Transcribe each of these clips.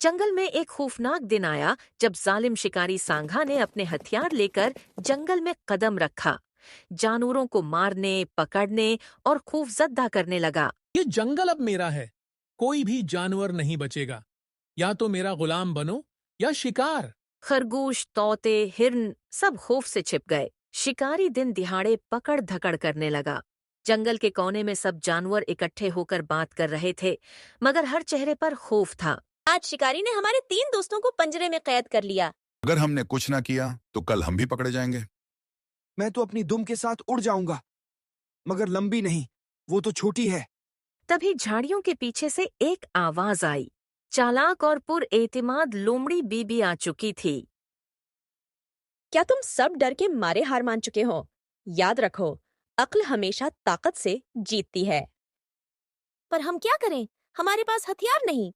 जंगल में एक खौफनाक दिन आया जब जालिम शिकारी सांघा ने अपने हथियार लेकर जंगल में कदम रखा। जानवरों को मारने, पकड़ने और खौफजदा करने लगा। ये जंगल अब मेरा है। कोई भी जानवर नहीं बचेगा। या तो मेरा गुलाम बनो या शिकार। खरगोश, तोते, हिरन सब खौफ से छिप गए। शिकारी दिन दिहाड़े पकड़ धकड़ करने लगा। जंगल के कोने में सब जानवर इकट्ठे होकर बात कर रहे थे, मगर हर चेहरे पर खौफ था। आज शिकारी ने हमारे 3 दोस्तों को पिंजरे में कैद कर लिया। अगर हमने कुछ ना किया तो कल हम भी पकड़े जाएंगे। मैं तो अपनी दुम के साथ उड़ जाऊंगा, मगर लंबी नहीं, वो तो छोटी है। तभी झाड़ियों के पीछे से एक आवाज आई। चालाक और पुरएतिमाद लोमड़ी बीबी आ चुकी थी। क्या तुम सब डर के मारे हार मान चुके हो? याद रखो, अक्ल हमेशा ताकत से जीतती है। पर हम क्या करें? हमारे पास हथियार नहीं।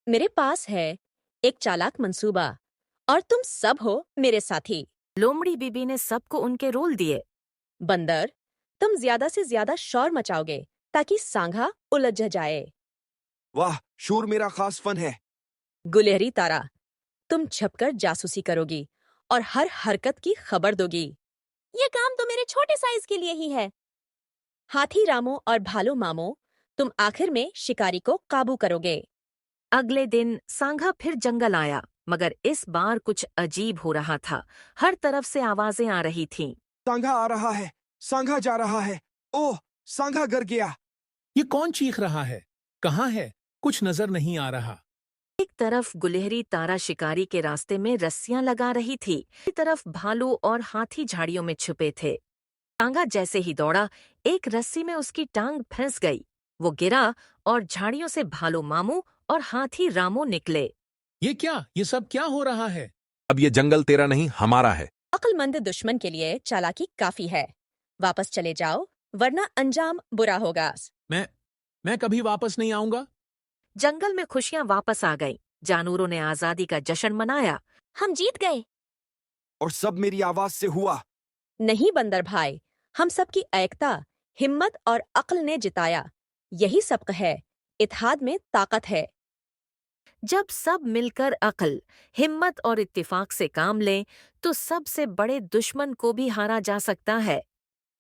मेरे पास है एक चालाक मंसूबा, और तुम सब हो मेरे साथी। लोमड़ी बीबी ने सबको उनके रोल दिए। बंदर, तुम ज्यादा से ज्यादा शोर मचाओगे ताकि सांघा उलझ जाए। वाह, शोर मेरा खास फन है। गुलहरी तारा, तुम छपकर जासूसी करोगी और हर हरकत की खबर दोगी। ये काम तो मेरे छोटे साइज के लिए ही है। हाथी रामो और भालू मामो, तुम आखिर में शिकारी को काबू करोगे। अगले दिन सांघा फिर जंगल आया, मगर इस बार कुछ अजीब हो रहा था। हर तरफ से आवाजें आ रही थीं। सांघा आ रहा है, सांघा जा रहा है। ओह, सांघा गिर गया। ये कौन चीख रहा है? कहाँ है? कुछ नजर नहीं आ रहा। एक तरफ गुलहरी तारा शिकारी के रास्ते में रस्सियां लगा रही थी, दूसरी तरफ भालू और हाथी झाड़ियों में छुपे थे। सांघा जैसे ही दौड़ा, एक रस्सी में उसकी टांग फंस गई। वो गिरा और झाड़ियों से भालू मामू और हाथी रामू निकले। ये सब क्या हो रहा है? अब ये जंगल तेरा नहीं, हमारा है। अक्लमंद दुश्मन के लिए चालाकी काफी है। वापस चले जाओ, वरना अंजाम बुरा होगा। मैं कभी वापस नहीं आऊंगा। जंगल में खुशियां वापस आ गईं। जानवरों ने आजादी का जश्न मनाया। हम जीत गए। और सब मेरी आवाज से हुआ। नहीं बंदर भाई, हम सबकी एकता, हिम्मत और अक्ल ने जिताया। यही सबक है। इत्तेहाद में ताकत है। जब सब मिलकर अक्ल, हिम्मत और इत्तेफाक से काम लें, तो सबसे बड़े दुश्मन को भी हारा जा सकता है।